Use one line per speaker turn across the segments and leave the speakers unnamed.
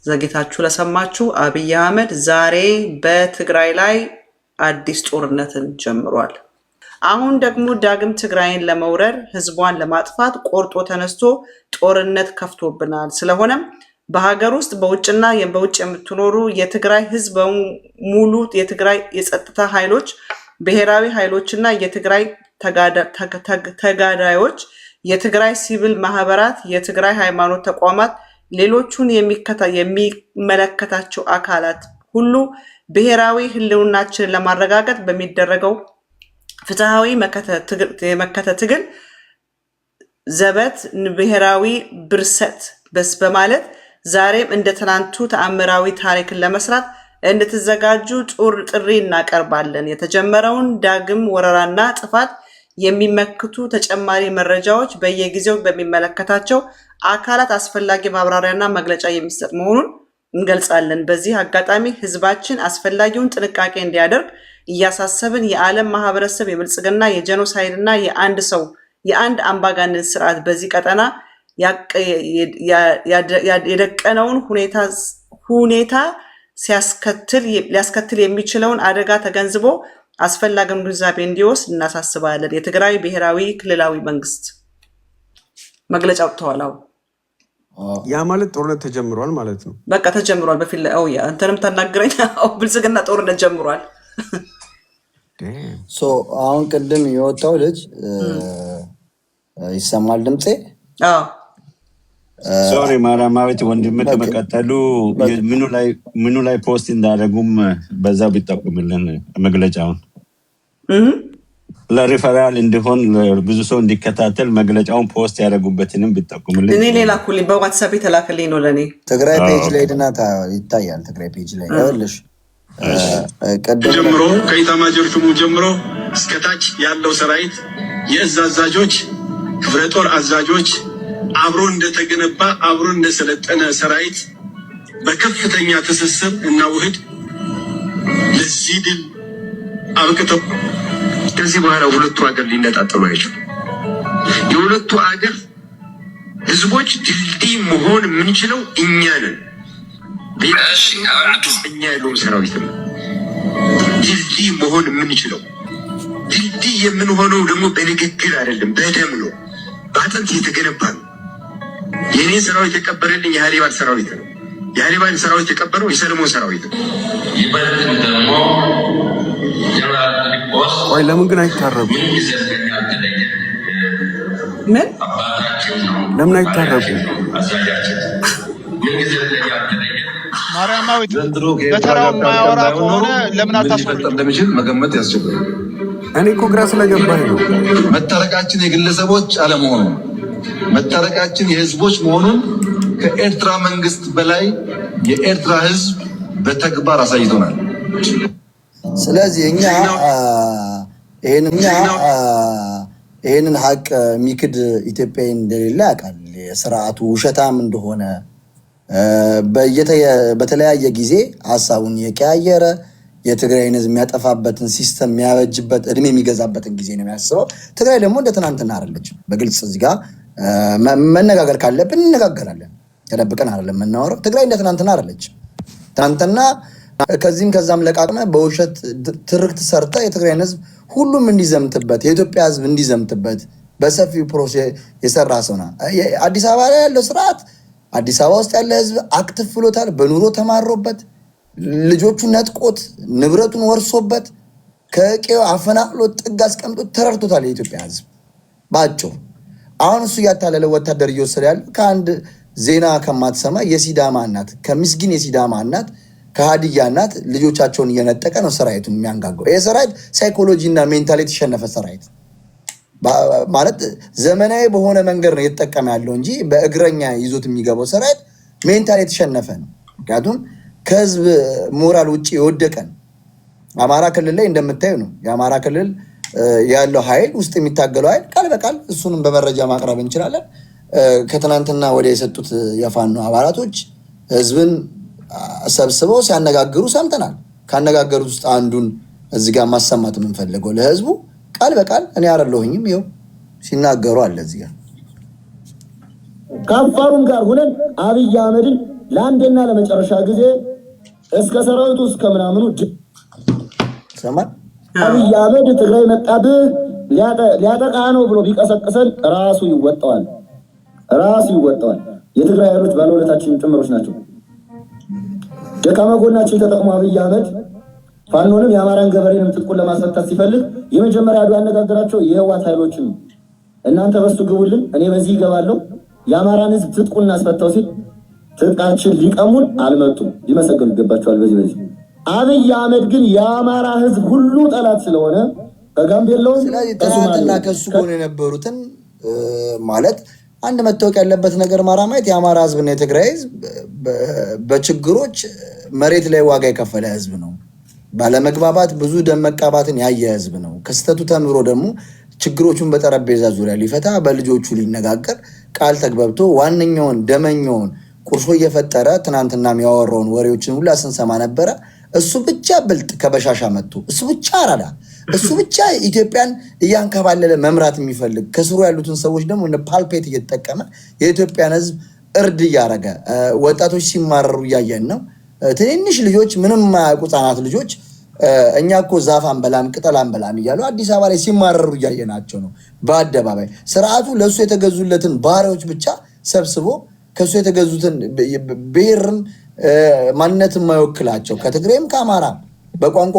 ዘግይታችሁ ለሰማችሁ አብይ አህመድ ዛሬ በትግራይ ላይ አዲስ ጦርነትን ጀምሯል። አሁን ደግሞ ዳግም ትግራይን ለመውረር ህዝቧን ለማጥፋት ቆርጦ ተነስቶ ጦርነት ከፍቶብናል። ስለሆነም በሀገር ውስጥ በውጭና በውጭ የምትኖሩ የትግራይ ህዝብ ሙሉ የትግራይ የጸጥታ ኃይሎች፣ ብሔራዊ ኃይሎችና የትግራይ ተጋዳዮች፣ የትግራይ ሲቪል ማህበራት፣ የትግራይ ሃይማኖት ተቋማት፣ ሌሎቹን የሚመለከታቸው አካላት ሁሉ ብሔራዊ ህልውናችንን ለማረጋገጥ በሚደረገው ፍትሃዊ የመከተ ትግል ዘበት ብሔራዊ ብርሰት በማለት ዛሬም እንደ ትናንቱ ተአምራዊ ታሪክን ለመስራት እንድትዘጋጁ ጥሪ እናቀርባለን። የተጀመረውን ዳግም ወረራና ጥፋት የሚመክቱ ተጨማሪ መረጃዎች በየጊዜው በሚመለከታቸው አካላት አስፈላጊ ማብራሪያና መግለጫ የሚሰጥ መሆኑን እንገልጻለን። በዚህ አጋጣሚ ህዝባችን አስፈላጊውን ጥንቃቄ እንዲያደርግ እያሳሰብን የዓለም ማህበረሰብ የብልጽግና የጄኖሳይድና የአንድ አምባገነን ስርዓት በዚህ ቀጠና የደቀነውን ሁኔታ ሊያስከትል የሚችለውን አደጋ ተገንዝቦ አስፈላጊውን ግንዛቤ እንዲወስድ እናሳስባለን። የትግራይ ብሔራዊ ክልላዊ መንግስት መግለጫ አውጥተዋል።
ያ ማለት ጦርነት ተጀምሯል ማለት ነው።
በቃ ተጀምሯል። በፊት ላይ አንተንም ተናገረኝ። ብልጽግና ጦርነት ጀምሯል።
አሁን ቅድም የወጣው ልጅ ይሰማል ድምፄ?
ሶሪ ማራማዊት ወንድም ከመቀጠሉ ምኑ ላይ ፖስት እንዳደረጉም በዛው ቢጠቁምልን መግለጫውን ለሪፈራል እንዲሆን ብዙ ሰው እንዲከታተል መግለጫውን ፖስት ያደረጉበትንም ቢጠቁምልን።
እኔ ሌላ ኩልኝ በዋትሳፕ የተላከልኝ ነው ለእኔ
ትግራይ ፔጅ ላይ ድናታ ይታያል። ትግራይ ፔጅ ላይ ይኸውልሽ
ጀምሮ ከኢታማዦር ሹሙ ጀምሮ እስከታች ያለው ሰራዊት የእዝ አዛዦች፣ ክፍለ ጦር አዛዦች አብሮ እንደተገነባ አብሮ እንደሰለጠነ ሰራዊት በከፍተኛ ትስስር እና ውህድ ለዚህ ድል አብቅተው ከዚህ በኋላ ሁለቱ ሀገር ሊነጣጠሉ አይችሉም። የሁለቱ ሀገር ህዝቦች ድልድይ መሆን የምንችለው እኛ ነን። እኛ ያለውን ሰራዊት ነው ድልድይ መሆን የምንችለው። ድልድይ የምንሆነው ደግሞ በንግግር አይደለም፣ በደም ነው፣ በአጥንት የተገነባ ነው። የኔ ሰራዊት የቀበረልኝ የሃሊባን ሰራዊት ነው። የሃሊባን ሰራዊት የቀበረው የሰለሞን ሰራዊት ነው።
ቆይ ለምን ግን አይታረቁም?
ምን
ለምን አይታረቁም?
ማርያማዊት በተራው የማያወራ ከሆነ ለምን አታስፈቅዱ?
እንደሚችል መገመት ያስቸግራል።
እኔ እኮ ግራ ስለገባኝ ነው።
መታረቃችን የግለሰቦች አለመሆኑ መታረቃችን የህዝቦች መሆኑን ከኤርትራ መንግስት በላይ የኤርትራ ህዝብ በተግባር አሳይቶናል።
ስለዚህ ይሄንን ሀቅ የሚክድ ኢትዮጵያዊ እንደሌለ ያውቃል። የስርዓቱ ውሸታም እንደሆነ በተለያየ ጊዜ ሀሳቡን የቀያየረ የትግራይን ህዝብ የሚያጠፋበትን ሲስተም የሚያበጅበት እድሜ የሚገዛበትን ጊዜ ነው የሚያስበው። ትግራይ ደግሞ እንደ ትናንትና አይደለችም። በግልጽ እዚህ ጋር መነጋገር ካለብን እንነጋገራለን። ተደብቀን አይደለም የምናወራው። ትግራይ እንደ ትናንትና አይደለችም። ትናንትና ከዚህም ከዛም ለቃቅመ በውሸት ትርክት ሰርታ የትግራይን ህዝብ ሁሉም እንዲዘምትበት የኢትዮጵያ ህዝብ እንዲዘምትበት በሰፊው ፕሮሴስ የሰራ ሰውና አዲስ አበባ ላይ ያለው ስርዓት አዲስ አበባ ውስጥ ያለ ህዝብ አክቲቭ ብሎታል። በኑሮ ተማሮበት ልጆቹን ነጥቆት ንብረቱን ወርሶበት ከቄው አፈናቅሎት ጥግ አስቀምጦት ተረድቶታል የኢትዮጵያ ህዝብ ባጭሩ። አሁን እሱ እያታለለ ወታደር እየወሰደ ያለው ከአንድ ዜና ከማትሰማ የሲዳማ እናት ከምስኪን የሲዳማ እናት ከሀዲያ እናት ልጆቻቸውን እየነጠቀ ነው ሰራዊቱን የሚያንጋገው። ይህ ሰራዊት ሳይኮሎጂ እና ሜንታሊ የተሸነፈ ሰራዊት ማለት ዘመናዊ በሆነ መንገድ ነው እየተጠቀመ ያለው እንጂ በእግረኛ ይዞት የሚገባው ሰራዊት ሜንታሊ የተሸነፈ ነው። ምክንያቱም ከህዝብ ሞራል ውጭ የወደቀ ነው። አማራ ክልል ላይ እንደምታዩ ነው። የአማራ ክልል ያለው ኃይል ውስጥ የሚታገለው ኃይል ቃል በቃል እሱንም በመረጃ ማቅረብ እንችላለን። ከትናንትና ወደ የሰጡት የፋኖ አባላቶች ህዝብን ሰብስበው ሲያነጋግሩ ሰምተናል። ካነጋገሩት ውስጥ አንዱን እዚህ ጋር ማሰማት የምንፈልገው ለህዝቡ ቃል በቃል እኔ አይደለሁኝም ይኸው ሲናገሩ አለ። እዚህ ጋር
ከአፋሩም ጋር ሆነን አብይ አህመድን ለአንዴና ለመጨረሻ ጊዜ እስከ ሰራዊቱ እስከ ምናምኑ ሰማን አብይ አህመድ ትግራይ መጣብህ ሊያጠቃ ነው ብሎ ቢቀሰቅሰን ራሱ ይወጣዋል። የትግራይ ኃይሎች ባለውለታችን ጭምሮች ናቸው። ደካማ ጎናችን ተጠቅሞ አብይ አህመድ ፋኖንም የአማራን ገበሬንም ትጥቁን ለማስፈታት ሲፈልግ የመጀመሪያ አዱ ያነጋገራቸው የህወሓት ኃይሎችን እናንተ በሱ ግቡልን እኔ በዚህ ይገባለሁ የአማራን ህዝብ ትጥቁን እናስፈታው ሲል ትጥቃችን ሊቀሙን አልመጡም። ሊመሰገኑ ይገባቸዋል። በዚህ አብይ አህመድ ግን የአማራ ህዝብ ሁሉ ጠላት ስለሆነ ከጋምቤላው
ከሱማሌና ከሱ ጎን የነበሩትን ማለት አንድ መታወቅ ያለበት ነገር ማራማየት የአማራ ህዝብና የትግራይ ህዝብ በችግሮች መሬት ላይ ዋጋ የከፈለ ህዝብ ነው። ባለመግባባት ብዙ ደም መቃባትን ያየ ህዝብ ነው። ከስተቱ ተምሮ ደግሞ ችግሮቹን በጠረጴዛ ዙሪያ ሊፈታ በልጆቹ ሊነጋገር ቃል ተግባብቶ ዋነኛውን ደመኛውን ቁርሾ እየፈጠረ ትናንትና የሚያወራውን ወሬዎችን ሁላ ስንሰማ ነበረ። እሱ ብቻ ብልጥ ከበሻሻ መጥቶ እሱ ብቻ አራዳ እሱ ብቻ ኢትዮጵያን እያንከባለለ መምራት የሚፈልግ ከስሩ ያሉትን ሰዎች ደግሞ እንደ ፓልፔት እየተጠቀመ የኢትዮጵያን ህዝብ እርድ እያረገ ወጣቶች ሲማረሩ እያየን ነው። ትንንሽ ልጆች ምንም የማያውቁ ህጻናት ልጆች እኛ እኮ ዛፍ አንበላም ቅጠል አንበላም እያሉ አዲስ አበባ ላይ ሲማረሩ እያየናቸው ነው። በአደባባይ ስርዓቱ ለእሱ የተገዙለትን ባሪያዎች ብቻ ሰብስቦ ከእሱ የተገዙትን ብሔርም ማንነት የማይወክላቸው ከትግሬም ከአማራም በቋንቋ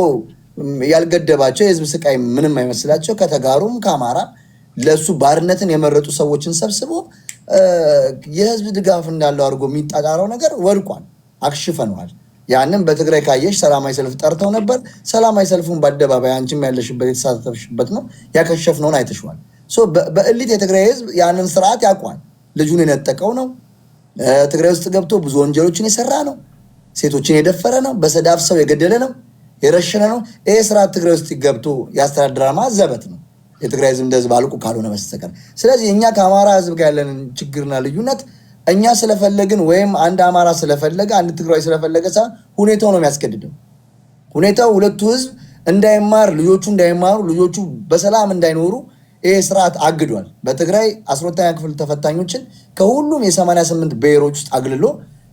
ያልገደባቸው የህዝብ ስቃይ ምንም አይመስላቸው ከተጋሩም ከአማራም ለእሱ ባርነትን የመረጡ ሰዎችን ሰብስቦ የህዝብ ድጋፍ እንዳለው አድርጎ የሚጣጣረው ነገር ወድቋል። አክሽፈነዋል። ያንን በትግራይ ካየሽ ሰላማዊ ሰልፍ ጠርተው ነበር። ሰላማዊ ሰልፉን በአደባባይ አንቺም ያለሽበት የተሳተፍሽበት ነው። ያከሸፍነውን አይተሽዋል። በእሊት የትግራይ ህዝብ ያንን ስርዓት ያውቋል። ልጁን የነጠቀው ነው። ትግራይ ውስጥ ገብቶ ብዙ ወንጀሎችን የሰራ ነው። ሴቶችን የደፈረ ነው። በሰዳፍ ሰው የገደለ ነው፣ የረሸነ ነው። ይሄ ስርዓት ትግራይ ውስጥ ገብቶ ያስተዳድራል ማለት ዘበት ነው። የትግራይ ህዝብ እንደዚህ ባልቁ ካልሆነ በስተቀር። ስለዚህ እኛ ከአማራ ህዝብ ጋር ያለንን ችግርና ልዩነት እኛ ስለፈለግን ወይም አንድ አማራ ስለፈለገ አንድ ትግራይ ስለፈለገ ሳይሆን ሁኔታው ነው የሚያስገድደው። ሁኔታው ሁለቱ ህዝብ እንዳይማር ልጆቹ እንዳይማሩ ልጆቹ በሰላም እንዳይኖሩ ይሄ ስርዓት አግዷል። በትግራይ 12ኛ ክፍል ተፈታኞችን ከሁሉም የ88 ብሔሮች ውስጥ አግልሎ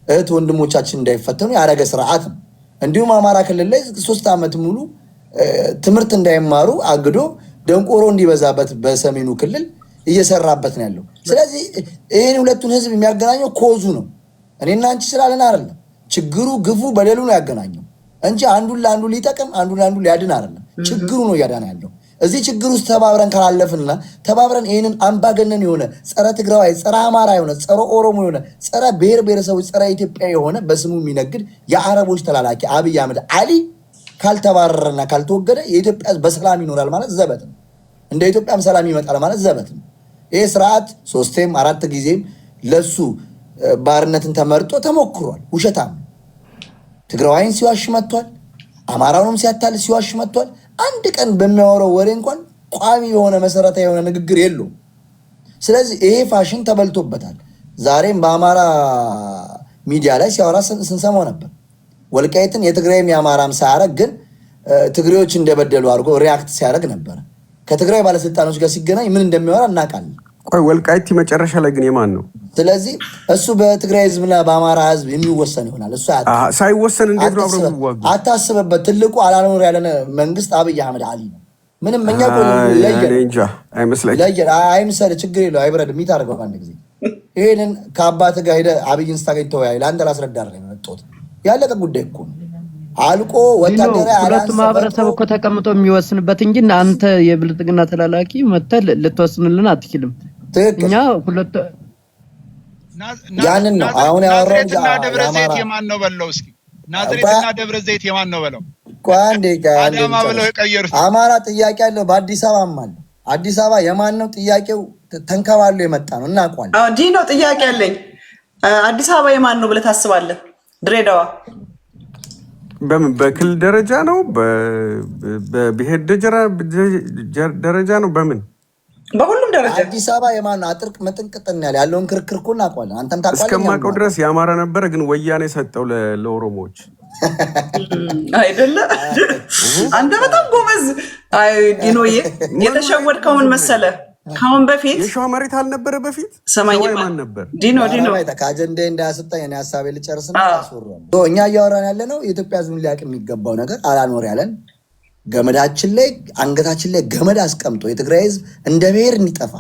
እህት ወንድሞቻችን እንዳይፈተኑ ያደረገ ስርዓት ነው። እንዲሁም አማራ ክልል ላይ 3 ዓመት ሙሉ ትምህርት እንዳይማሩ አግዶ ደንቆሮ እንዲበዛበት በሰሜኑ ክልል እየሰራበት ነው ያለው። ስለዚህ ይሄን ሁለቱን ህዝብ የሚያገናኘው ኮዙ ነው። እኔና አንቺ ስላለን አይደለም። ችግሩ ግፉ በደሉ ነው ያገናኘው እንጂ አንዱን ለአንዱ ሊጠቅም አንዱን ለአንዱ ሊያድን አይደለም። ችግሩ ነው እያዳነ ያለው። እዚህ ችግር ውስጥ ተባብረን ካላለፍንና ተባብረን ይህንን አምባገነን የሆነ ጸረ ትግራዋይ ጸረ አማራ የሆነ ጸረ ኦሮሞ የሆነ ጸረ ብሔር ብሔረሰቦች ጸረ ኢትዮጵያ የሆነ በስሙ የሚነግድ የአረቦች ተላላኪ አብይ አህመድ አሊ ካልተባረረና ካልተወገደ የኢትዮጵያ ህዝብ በሰላም ይኖራል ማለት ዘበት ነው። እንደ ኢትዮጵያም ሰላም ይመጣል ማለት ዘበት ነው። ይህ ስርዓት 3ም 4 ጊዜም ለሱ ባርነትን ተመርጦ ተሞክሯል። ውሸታም ትግራዋይን ሲዋሽ መጥቷል። አማራውንም ሲያታል ሲዋሽ መጥቷል። አንድ ቀን በሚያወራው ወሬ እንኳን ቋሚ የሆነ መሰረታዊ የሆነ ንግግር የለውም። ስለዚህ ይሄ ፋሽን ተበልቶበታል። ዛሬም በአማራ ሚዲያ ላይ ሲያወራ ስንሰማው ነበር። ወልቃይትን የትግራይም የአማራም ሳያረግ ግን ትግሬዎች እንደበደሉ አድርጎ ሪያክት ሲያደርግ ነበር። ከትግራይ ባለስልጣኖች ጋር ሲገናኝ ምን እንደሚያወራ እናውቃለን።
ቆይ ወልቃይት መጨረሻ ላይ ግን የማን ነው?
ስለዚህ እሱ በትግራይ ህዝብና በአማራ ህዝብ የሚወሰን ይሆናል። እሱ
ሳይወሰን እንዴት ነው አብረው ይዋጉ?
አታስበበት። ትልቁ አላኖር ያለ መንግስት አብይ አህመድ አሊ ነው። ምንም እኛ አይምሰል ችግር የለው አይብረድ የሚታርገው አንድ ጊዜ ይሄንን ከአባት ጋር ሄደ አብይን ስታገኝ ተወያይ። ለአንተ ላስረዳር ነው የመጣሁት። ያለቀ ጉዳይ እኮ ነው። አልቆ ወታደራዊ
ሁለቱ ማህበረሰብ እኮ ተቀምጦ የሚወስንበት እንጂ አንተ የብልጽግና ተላላኪ መተህ ልትወስንልን አትችልም። እኛ ሁለቱ
ያንን ነው አሁን ያወራው።
ናዝሬትና ደብረ ዘይት የማን ነው በለው? እስኪ ናዝሬትና ደብረ ዘይት የማን ነው በለው?
አዳማ ብለው የቀየሩት አማራ ጥያቄ አለው። በአዲስ አበባም አለ። አዲስ አበባ የማን ነው ጥያቄው? ተንከባሎ የመጣ ነው እናውቀዋለን።
ዲኖ ጥያቄ አለኝ። አዲስ አበባ የማን ነው ብለህ ታስባለህ? ድሬዳዋ
በምን በክልል ደረጃ ነው? በብሔር ደረጃ ነው? በምን
በሁሉም ደረጃ
አዲስ አበባ የማን አጥርቅ መጥንቅጥን ያለውን ክርክር እኮ እናውቀዋለን። አንተም ታውቃለህ።
እስከማውቀው ድረስ የአማራ ነበረ፣ ግን ወያኔ ሰጠው ለኦሮሞዎች
አይደለ? አንተ በጣም ጎበዝ። አይ ዲኖዬ የተሸወድከው ምን መሰለህ? ካሁን በፊት
የሸዋ መሬት አልነበረ በፊት
ሰማኝ
ማን ነበር?
ዲኖ
ከአጀንዳ እንዳያስወጣኝ እኔ ሀሳቤ ልጨርስና አስወራለሁ። እኛ እያወራን ያለ ነው የኢትዮጵያ ሕዝብን ሊያውቅ የሚገባው ነገር አላኖር ያለን ገመዳችን ላይ አንገታችን ላይ ገመድ አስቀምጦ የትግራይ ሕዝብ እንደ ብሔር እንዲጠፋ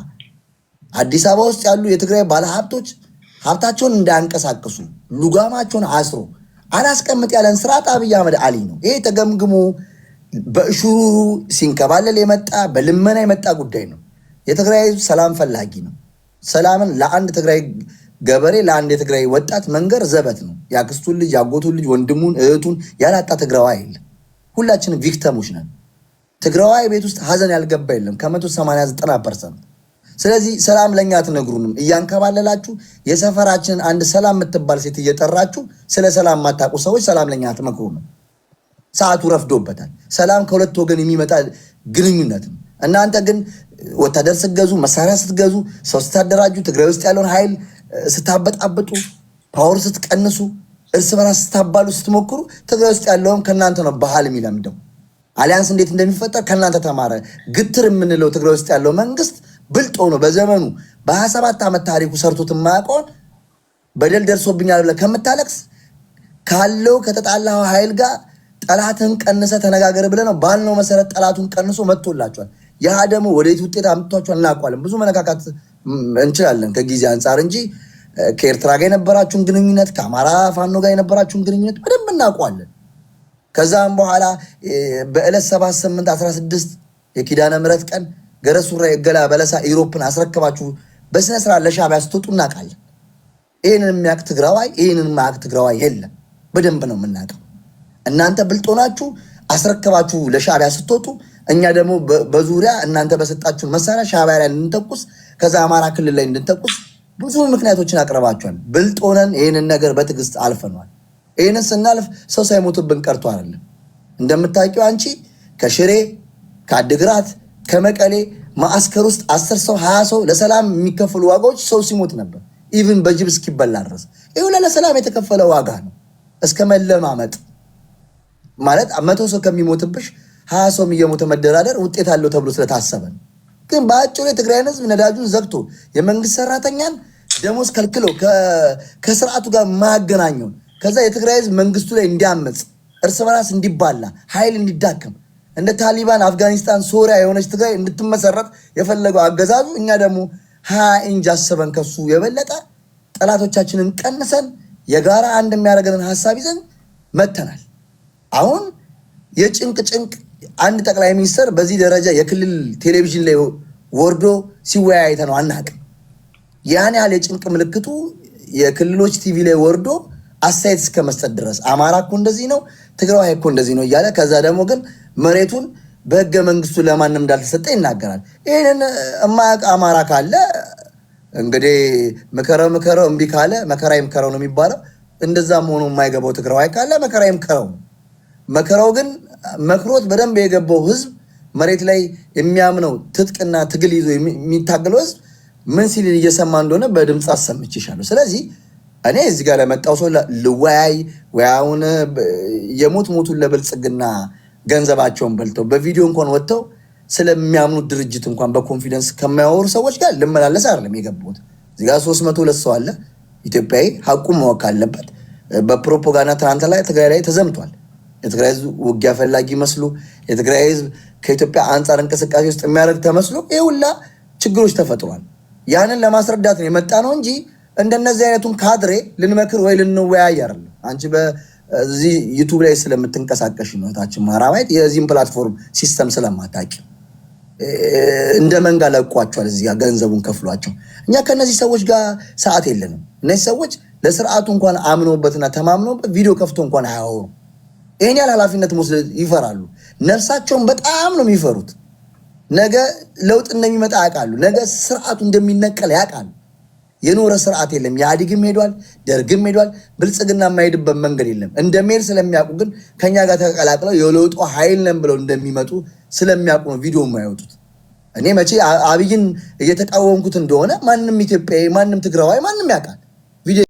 አዲስ አበባ ውስጥ ያሉ የትግራይ ባለሀብቶች ሀብታቸውን እንዳያንቀሳቅሱ ሉጋማቸውን አስሮ አላስቀምጥ ያለን ስርዓት አብይ አህመድ አሊ ነው። ይሄ ተገምግሞ በእሹሩሩ ሲንከባለል የመጣ በልመና የመጣ ጉዳይ ነው። የትግራይ ሕዝብ ሰላም ፈላጊ ነው። ሰላምን ለአንድ ትግራይ ገበሬ ለአንድ የትግራይ ወጣት መንገር ዘበት ነው። ያክስቱን ልጅ ያጎቱን ልጅ ወንድሙን እህቱን ያላጣ ትግራዋይ የለም። ሁላችንም ቪክተሞች ነን። ትግራዋይ ቤት ውስጥ ሀዘን ያልገባ የለም ከ180-90%። ስለዚህ ሰላም ለኛ አትነግሩንም። እያንከባለላችሁ የሰፈራችንን አንድ ሰላም የምትባል ሴት እየጠራችሁ ስለ ሰላም የማታውቁ ሰዎች ሰላም ለኛ አትመክሩንም። ሰዓቱ ረፍዶበታል። ሰላም ከሁለት ወገን የሚመጣ ግንኙነት ነው። እናንተ ግን ወታደር ስትገዙ፣ መሳሪያ ስትገዙ፣ ሰው ስታደራጁ፣ ትግራይ ውስጥ ያለውን ኃይል ስታበጣብጡ፣ ፓወር ስትቀንሱ፣ እርስ በራስ ስታባሉ ስትሞክሩ ትግራይ ውስጥ ያለውም ከእናንተ ነው ባህል የሚለምደው። አሊያንስ እንዴት እንደሚፈጠር ከእናንተ ተማረ። ግትር የምንለው ትግራይ ውስጥ ያለው መንግስት ብልጦ ነው። በዘመኑ በ27 ዓመት ታሪኩ ሰርቶት የማያውቀውን በደል ደርሶብኛል ብለህ ከምታለቅስ ካለው ከተጣላው ኃይል ጋር ጠላትን ቀንሰ ተነጋገር ብለህ ነው ባልነው መሰረት ጠላቱን ቀንሶ መጥቶላቸዋል። ያ ደግሞ ወዴት ውጤት አምጥቷቸዋል እናውቃለን። ብዙ መነካካት እንችላለን ከጊዜ አንጻር እንጂ ከኤርትራ ጋር የነበራችሁን ግንኙነት ከአማራ ፋኖ ጋር የነበራችሁን ግንኙነት በደንብ እናውቀዋለን። ከዛም በኋላ በዕለት 7/8/16 የኪዳነ ምሕረት ቀን ገረሱራ የገላ በለሳ ኢሮፕን አስረከባችሁ በስነ ስርዓት ለሻዕቢያ ስትወጡ እናውቃለን። ይህንን የሚያውቅ ትግራዋይ ይህንን የማያውቅ ትግራዋይ የለም። በደንብ ነው የምናውቀው። እናንተ ብልጦናችሁ አስረከባችሁ ለሻዕቢያ ስትወጡ፣ እኛ ደግሞ በዙሪያ እናንተ በሰጣችሁን መሳሪያ ሻዕቢያ ላይ እንድንተኩስ ከዛ አማራ ክልል ላይ እንድንተኩስ ብዙ ምክንያቶችን አቅርባችኋል። ብልጦነን ይህንን ነገር በትዕግስት አልፈኗል። ይህንን ስናልፍ ሰው ሳይሞትብን ቀርቶ አይደለም። እንደምታውቂው አንቺ ከሽሬ ከአድግራት ከመቀሌ ማዕስከር ውስጥ 10 ሰው 20 ሰው ለሰላም የሚከፈሉ ዋጋዎች ሰው ሲሞት ነበር። ኢቭን በጅብ እስኪበላ ድረስ ይህ ለሰላም የተከፈለ ዋጋ ነው። እስከ መለማመጥ ማለት 100 ሰው ከሚሞትብሽ 20 ሰው እየሞተ መደራደር ውጤት አለው ተብሎ ስለታሰበ ነው። ግን በአጭሩ የትግራይን ሕዝብ ነዳጁን ዘግቶ የመንግስት ሰራተኛን ደሞዝ ከልክሎ ከስርዓቱ ጋር ማያገናኘው ከዛ የትግራይ ሕዝብ መንግስቱ ላይ እንዲያመጽ እርስ በራስ እንዲባላ ኃይል እንዲዳከም እንደ ታሊባን አፍጋኒስታን ሶሪያ የሆነች ትግራይ እንድትመሰረት የፈለገው አገዛዙ እኛ ደግሞ 20 ኢንች አስበን ከሱ የበለጠ ጠላቶቻችንን ቀንሰን የጋራ አንድ የሚያደርገንን ሀሳብ ይዘን መተናል። አሁን የጭንቅ አንድ ጠቅላይ ሚኒስትር በዚህ ደረጃ የክልል ቴሌቪዥን ላይ ወርዶ ሲወያይ ነው አናውቅም። ያን ያህል የጭንቅ ምልክቱ የክልሎች ቲቪ ላይ ወርዶ አስተያየት እስከ መስጠት ድረስ አማራ እኮ እንደዚህ ነው፣ ትግራይ እኮ እንደዚህ ነው እያለ ከዛ ደግሞ ግን መሬቱን በህገ መንግስቱ ለማንም እንዳልተሰጠ ይናገራል። ይህንን የማያውቅ አማራ ካለ እንግዲህ ምከረው እምቢ ካለ መከራ ይምከረው ነው የሚባለው። እንደዛም ሆኖ የማይገባው ትግራዋይ ካለ መከራ ይምከረው። መከራው ግን መክሮት በደንብ የገባው ህዝብ መሬት ላይ የሚያምነው ትጥቅና ትግል ይዞ የሚታገለው ህዝብ ምን ሲል እየሰማ እንደሆነ በድምፅ አሰምቼሻለሁ። ስለዚህ እኔ እዚህ ጋር ለመጣው ሰው ልወያይ ወያውን የሞቱን ለብልጽግና ገንዘባቸውን በልተው በቪዲዮ እንኳን ወጥተው ስለሚያምኑት ድርጅት እንኳን በኮንፊደንስ ከማያወሩ ሰዎች ጋር ልመላለስ አይደለም የገባሁት። እዚህ ጋር 300 ሰው አለ ኢትዮጵያዊ፣ ሐቁን ማወቅ አለበት። በፕሮፓጋንዳ ትናንት ላይ ትግራይ ላይ ተዘምቷል። የትግራይ ህዝብ ውጊያ ፈላጊ መስሎ የትግራይ ህዝብ ከኢትዮጵያ አንጻር እንቅስቃሴ ውስጥ የሚያደርግ ተመስሎ ይህ ሁላ ችግሮች ተፈጥሯል። ያንን ለማስረዳት ነው የመጣ ነው እንጂ እንደነዚህ አይነቱን ካድሬ ልንመክር ወይ ልንወያይ አይደለም። አንቺ በዚህ ዩቲዩብ ላይ ስለምትንቀሳቀሽ ነው ታችን ማራማይት የዚህን ፕላትፎርም ሲስተም ስለማታውቂ እንደ መንጋ ለቋቸዋል። እዚህ ጋር ገንዘቡን ከፍሏቸው እኛ ከነዚህ ሰዎች ጋር ሰዓት የለንም። እነዚህ ሰዎች ለስርዓቱ እንኳን አምኖበትና ተማምኖበት ቪዲዮ ከፍቶ እንኳን አያወሩ። ይሄን ያህል ኃላፊነት መውሰድ ይፈራሉ። ነፍሳቸውን በጣም ነው የሚፈሩት። ነገ ለውጥ እንደሚመጣ ያውቃሉ። ነገ ስርዓቱ እንደሚነቀል ያውቃሉ። የኖረ ስርዓት የለም። ኢህአዴግም ሄዷል፣ ደርግም ሄዷል። ብልጽግና የማይሄድበት መንገድ የለም። እንደሚሄድ ስለሚያውቁ ግን ከኛ ጋር ተቀላቅለው የለውጡ ኃይል ነን ብለው እንደሚመጡ ስለሚያውቁ ነው ቪዲዮ የማያወጡት። እኔ መቼ አብይን እየተቃወምኩት እንደሆነ ማንም ኢትዮጵያዊ፣ ማንም ትግራዋይ፣ ማንም ያውቃል።